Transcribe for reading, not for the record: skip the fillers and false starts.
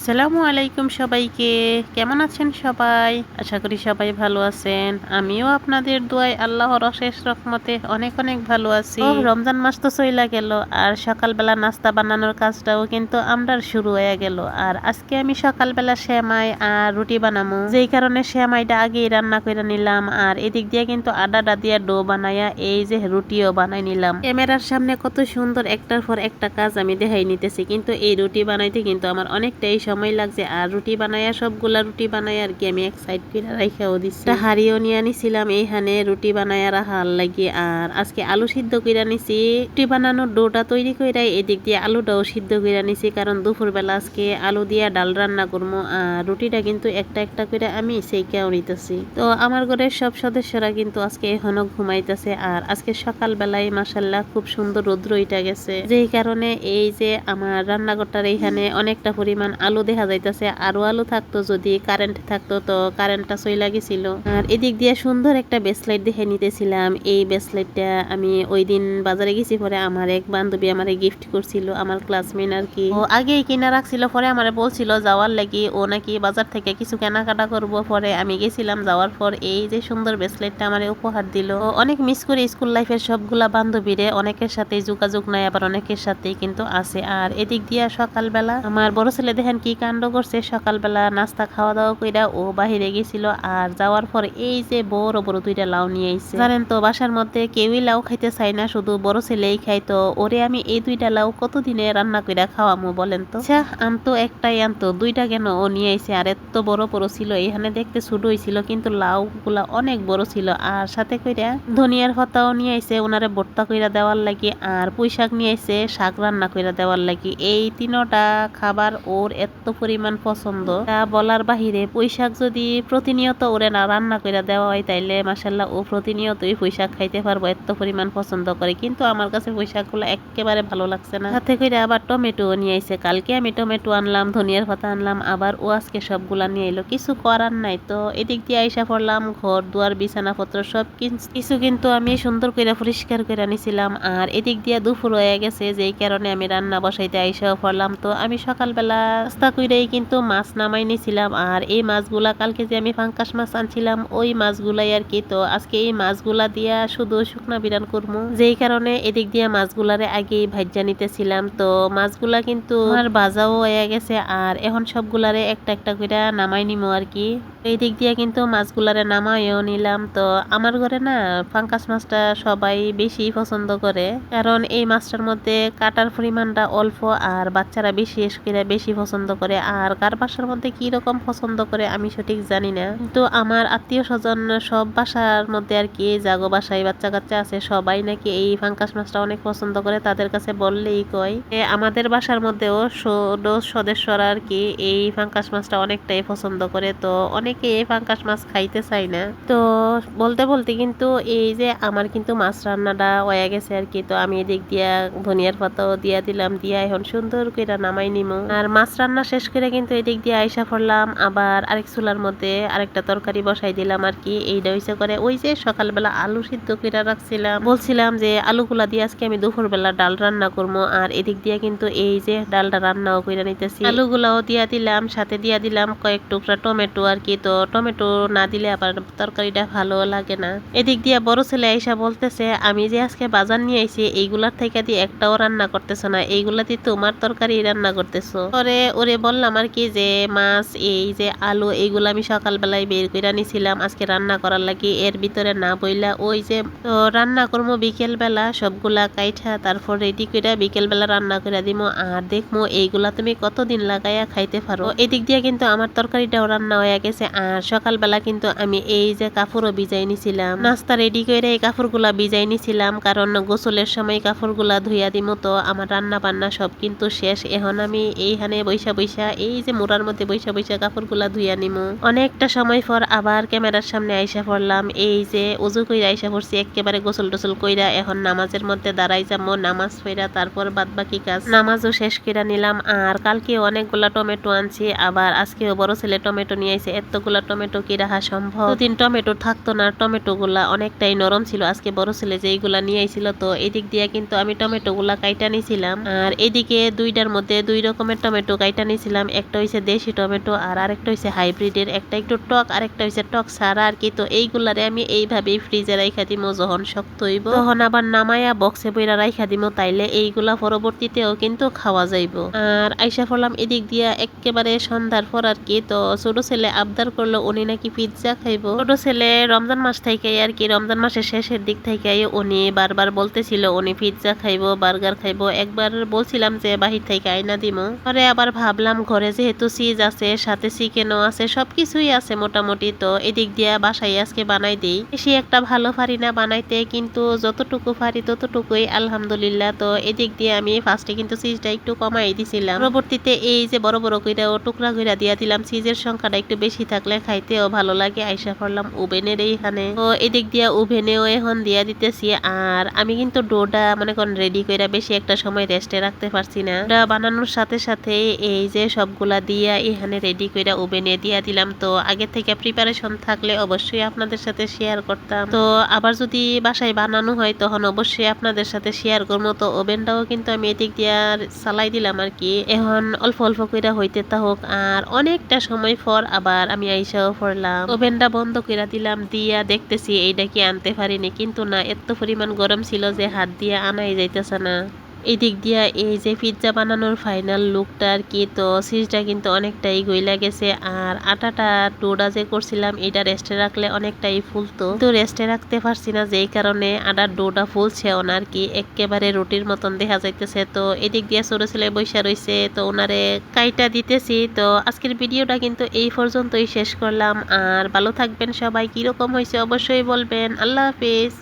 আসসালামু আলাইকুম সবাইকে। কেমন আছেন সবাই? আশা করি সবাই ভালো আছেন। আমিও আপনাদের দোয়ায় আল্লাহর অশেষ রহমতে অনেক অনেক ভালো আছি। রমজান মাস তো চইলা গেল, আর সকালবেলা নাস্তা বানানোর কাজটাও কিন্তু আমরার শুরু হয়ে গেল। আর আজকে আমি সকালবেলা সেমাই আর রুটি বানামু, যেই কারণে সেমাইটা আগেই রান্না করে নিলাম। আর এদিক দিয়ে কিন্তু আডাটা দিয়ে ডো বানাইয়া এই যে রুটিও বানাই নিলাম। ক্যামেরার সামনে কত সুন্দর একটার পর একটা কাজ আমি দেখাই নিতেছি, কিন্তু এই রুটি বানাইতে কিন্তু আমার অনেকটাই সময় লাগছে। আর রুটি বানাইয়া সবগুলা রুটি বানাই আর কি আমি এক সাইড করে রাইখাও দিচ্ছি। হাড়িও নিয়ে আনিছিলাম এইখানে রুটি বানাইয়া রাখার লাগি। আর আজকে আলু সিদ্ধ করে নিছি। রুটি বানানোর ডোটা তৈরি করে এদিক দিয়ে আলুটাও সিদ্ধ করে নিছি, কারণ দুপুরবেলা আজকে আলু দিয়া ডাল রান্না করবো। আর রুটিটা কিন্তু একটা একটা করে আমি সেইকেও নিতেছি। তো আমার ঘরের সব সদস্যরা কিন্তু আজকে এখনো ঘুমাইতেছে। আর আজকে সকালবেলায় মাসাল্লাহ খুব সুন্দর রৌদ্র উঠা গেছে, যেই কারণে এই যে আমার রান্নাঘরটার এইখানে অনেকটা পরিমাণ আলু দেখা যাইতেছে। আরো আলু থাকতো যদি কারেন্ট থাকতো, তো কারেন্টটা চইলা গেছিল। আর এদিক দিয়ে সুন্দর একটা ব্রেসলেট দেখে নিতেছিলাম। এই ব্রেসলেটটা আমি ওই দিন বাজারে গেছি, পরে আমার এক বান্ধবী আমারে গিফট করছিল, আমার ক্লাসমেট আর কি। ও আগেই কিনা রাখছিল, পরে আমারে বলছিল যাওয়ার লাগি, ও নাকি বাজার থেকে কিছু কেনাকাটা করব। পরে আমি গেছিলাম, যাওয়ার পর এই যে সুন্দর ব্রেসলেটটা আমারে উপহার দিল। অনেক মিস করি স্কুল লাইফের সবগুলা বান্ধবীরে, অনেকের সাথে যোগাযোগ নাই, আবার অনেকের সাথেই কিন্তু আছে। আর এদিক দিয়ে সকালবেলা আমার বড় ছেলে দেখেন কি কাণ্ড করছে। সকালবেলা নাস্তা খাওয়া দাওয়া কইরা ও বাহিরে গেছিল, আর যাওয়ার পর এই যে বড় বড় দুইটা লাউ নিয়ে আইছে। জানেন তো বাসার মধ্যে কেউই লাউ খাইতে চায় না, শুধু বড় ছেলেই খাই। তো ওরে আমি এই দুইটা লাউ কতদিনে রান্না কইরা খাওয়ামু বলেন তো? আচ্ছা আনতো একটাই, আনতো দুইটা কেন ও নিয়ে আইছে? আর এত বড় বড় ছিল, এখানে দেখতে ছোট হইছিল কিন্তু লাউ গুলা অনেক বড় ছিল। আর সাথে কইরা ধনিয়ার পাতাও নিয়ে আইছে ওনারে ভর্তা কইরা দেওয়ার লাগি। আর পুঁই শাক নিয়ে আইছে শাক রান্না কইরা দেওয়ার লাগি। এই তিনোটা খাবার ওর এত পরিমাণ পছন্দ, তা বলার বাহিরে। পুঁই শাক যদি প্রতিনিয়ত ওরে না রান্না কইরা দেওয়া হয়, তাইলে মাসাল্লাহ ও প্রতিনিয়তই পুঁই শাক খাইতে পারবো, এত পরিমাণ পছন্দ করে। কিন্তু আমার কাছে পুঁই শাক গুলো একেবারে ভালো লাগছে না। সাথে করে আবার টমেটো নিয়ে আইছে। কালকে আমি টমেটো আনলাম, ধনিয়ার পাতা আনলাম, আবার ও আজকে সবগুলা নিয়ে এলো। কিছু করার নাই। তো এদিক দিয়ে আইসা পড়লাম, ঘর দুয়ার বিছানাপত্র সব কিছু কিন্তু আমি সুন্দর করে পরিষ্কার করে নিছিলাম। আর এদিক দিয়ে দুপুর হয়ে গেছে, যেই কারণে আমি রান্না বসাইতে আইসাও পড়লাম। তো আমি সকালবেলা নাস্তা কইরাই কিন্তু মাছ নামাই নিছিলাম। আর এই মাছগুলা কালকে যে আমি পাঙ্কাশ মাছ আনছিলাম, ওই মাছগুলাই আর কি। তো আজকে এই মাছগুলা দিয়া শুধু শুকনা বিরান করবো, যেই কারণে এদিক দিয়ে মাছগুলারে আগেই ভাজ্যা নিতেছিলাম। তো মাছগুলা কিন্তু আমার ভাজাও হয়ে গেছে, আর এখন সবগুলারে একটা একটা করে নামাই নিমো আর কি। এই দিক দিয়ে কিন্তু মাছগুলারে নামাইও নিলাম। তো আমার ঘরে না পাঙ্কাশ মাছটা সবাই বেশি পছন্দ করে, কারণ এই মাছটার মধ্যে কাটার পরিমাণটা অল্প, আর বাচ্চারা বিশেষ করে বেশি পছন্দ করে। আর কার বাসার মধ্যে কি রকম পছন্দ করে আমি সঠিক জানি না, কিন্তু আমার আত্মীয় স্বজন সব বাসার মধ্যে আর কি, জাগো বাসায় বাচ্চা কাচ্চা আছে, সবাই নাকি এই পাঙ্কাশ মাছটা অনেক পছন্দ করে। তাদের কাছে বললেই কয় আমাদের বাসার মধ্যেও সদস্যরা আর কি এই পাঙ্কাশ মাছটা অনেকটাই পছন্দ করে। তো অনেকে এই পাঙ্কাশ মাছ খাইতে চায় না। তো বলতে বলতে কিন্তু এই যে আমার কিন্তু মাছ রান্নাটা হয়ে গেছে আর কি। তো আমি এদিক দিয়া ধনিয়ার পাতাও দিয়া দিলাম, দিয়া এখন সুন্দর করে নামাই নিমু। আর মাছ রান্না শেষ করে কিন্তু এদিক দিয়ে আইসা পড়লাম, আবার আরেক চুলার মধ্যে আরেকটা তরকারি বসাই দিলাম আর কি। এইটা হইছে করে ওই যে সকালবেলা আলু সিদ্ধ করে রাখছিলাম, বলছিলাম যে আলুগুলা দিয়ে আজকে আমি দুপুরবেলা ডাল রান্না করবো। আর এদিক দিয়ে কিন্তু এই যে ডালটা রান্নাও করে নিতেছি। আলুগুলাও দিয়া দিলাম, সাথে দিয়া দিলাম কয়েক টুকরা টমেটো আর কি। তো টমেটো না দিলে আবার তরকারিটা ভালো লাগে না। এদিক দিয়ে বড় ছেলে আইসা বলতেছে, আমি যে আজকে বাজার নিয়ে আইছি এইগুলার থেকে দিয়ে একটাও রান্না করতেছো না, এইগুলা দিয়ে তোমার তরকারি রান্না করতেছো। পরে ওরে বললাম আর কি যে মাছ এই যে আলু এইগুলা আমি সকালবেলায় বের করে নিছিলাম আজকে রান্না করার লাগি, এর ভিতরে না বইলা ওই যে তো রান্না করবো বিকেল বেলা সবগুলা কাইঠা, তারপর রেডি করে বিকেল বেলা রান্না করে দিমো। আর দেখবো এইগুলা তুমি কতদিন লাগাইয়া খাইতে পারো। এদিক দিয়ে কিন্তু আমার তরকারিটাও রান্না হয়ে গেছে। আর সকালবেলা কিন্তু আমি এই যে কাপড়ও ভিজাই নিছিলাম, নাস্তা রেডি করে এই কাপড়গুলা ভিজাই নিছিলাম, কারণ গোসলের সময় কাপড়গুলা ধুইয়া দিমো। তো আমার রান্না বান্না সব কিন্তু শেষ। এখন আমি এইখানে বৈশা বৈশা এই যে মোড়ার মধ্যে বৈশা বৈশা কাপড়গুলা ধুইয়া নিমো। অনেকটা সময় পর আবার ক্যামেরার সামনে আইসা পড়লাম। এই যে উজু কইরা আইসা পড়ছি একেবারে গোসল টোসল কইরা, এখন নামাজের মধ্যে দাঁড়াই যাবো। নামাজ পড়া তারপর বাদ বাকি কাজ নামাজও শেষ কইরা নিলাম। আর কালকে অনেকগুলা টমেটো আনছি, আবার আজকেও বড় ছেলে টমেটো নিয়ে আইছে। এতগুলা টমেটো কি রাখা সম্ভব? দুদিন টমেটো থাকতো না, টমেটো গুলা অনেকটাই নরম ছিল। আজকে বড় ছেলে যে এইগুলা নিয়ে আইছিল, তো এদিক দিয়ে কিন্তু আমি টমেটো গুলা কাইটা নিছিলাম। আর এদিকে দুইটার মধ্যে দুই রকমের টমেটো কাইটা নিছি। নিয়েছিলাম, একটা হইছে দেশি টমেটো আর আরেকটা হইছে হাইব্রিডের, একটা একটু টক আর একটা হইছে টক ছাড়া আর কি। তো এইগুলারে আমি এইভাবেই ফ্রিজে রাইখা দিমু, যখন শক্ত হইব তখন আবার নামায়া বক্সে বইরা রাইখা দিমু, তাইলে এইগুলা পরবর্তীতেও কিন্তু খাওয়া যাইব। আর আইসা পড়লাম এদিক দিয়া একেবারে সন্ধ্যার পর আর কি। তো ছোট ছেলে আবদার করলো উনি নাকি পিৎজা খাইবো। ছোট ছেলে রমজান মাস থেকে আর কি, রমজান মাসের শেষের দিক থেকে উনি বারবার বলতেছিল উনি পিৎজা খাইবো, বার্গার খাইবো। একবার বলছিলাম যে বাহির থেকে আইনা দিমু, পরে আবার ভাবলাম ঘরে যেহেতু চিজ আছে, সাথে চিকেনও আছে, সবকিছুই আছে মোটামুটি, তো এদিক দিয়া বাসায় আজকে বানাই দিই। বেশি একটা ভালো পারি না বানাইতে, কিন্তু যতটুকু পারি ততটুকুই আলহামদুলিল্লাহ। তো এদিক দিয়ে আমি ফার্স্টে কিন্তু চিজটা একটু কমাই দিছিলাম, পরবর্তীতে এই যে বড় বড় কইরা ও টুকরা কইরা দিয়া দিলাম। চিজের সংখ্যাটা একটু বেশি থাকলে খাইতেও ভালো লাগে। আইসা করলাম ওভেনের এইখানে, তো এদিক দিয়া ওভেনেও এখন দিয়া দিতেছি। আর আমি কিন্তু ডোটা মনে করেন রেডি কইরা বেশি একটা সময় রেস্টে রাখতে পারছি না, ডোটা বানানোর সাথে সাথে এই যে সবগুলা দিয়া এখানে রেডি কইরা ওভেনে দিয়া দিলাম। তো আগে থেকে প্রিপারেশন থাকলে অবশ্যই আপনাদের সাথে শেয়ার করতাম, তো আবার যদি বাসায় বানানো হয় তখন অবশ্যই আপনাদের সাথে শেয়ার করবো। তো ওভেনটাও কিন্তু আমি এদিক দিয়া চালাই দিলাম আর কি, এখন অল্প অল্প কইরা হইতে থাকুক। আর অনেকটা সময় পর আবার আমি আইসাও পড়লাম, ওভেনটা বন্ধ কইরা দিলাম, দিয়া দেখতেছি এইটা কি আনতে পারিনি, কিন্তু না, এত পরিমাণ গরম ছিল যে হাত দিয়ে আনাই যাইতেছে না। এই দিক দিয়া এই যে পিৎজা বানানোর ফাইনাল লুকটা আর কি, তো চিজটা কিন্তু অনেকটাই গইলা গেছে। আর আটাটা ডোটা যে করছিলাম এটা রেস্টে রাখলে অনেকটাই ফুলতো, তো রেস্টে রাখতে পারছি না, যেই কারণে আটার ডোটা ফুলছেও না আর কি, একেবারে রুটির মতন দেখা যাইতেছে। তো এদিক দিয়ে ছোট ছেলে বৈশা রয়েছে, তো ওনারে কাইটা দিতেছি। তো আজকের ভিডিওটা কিন্তু এই পর্যন্তই শেষ করলাম। আর ভালো থাকবেন সবাই, কিরকম হয়েছে অবশ্যই বলবেন। আল্লাহ হাফিজ।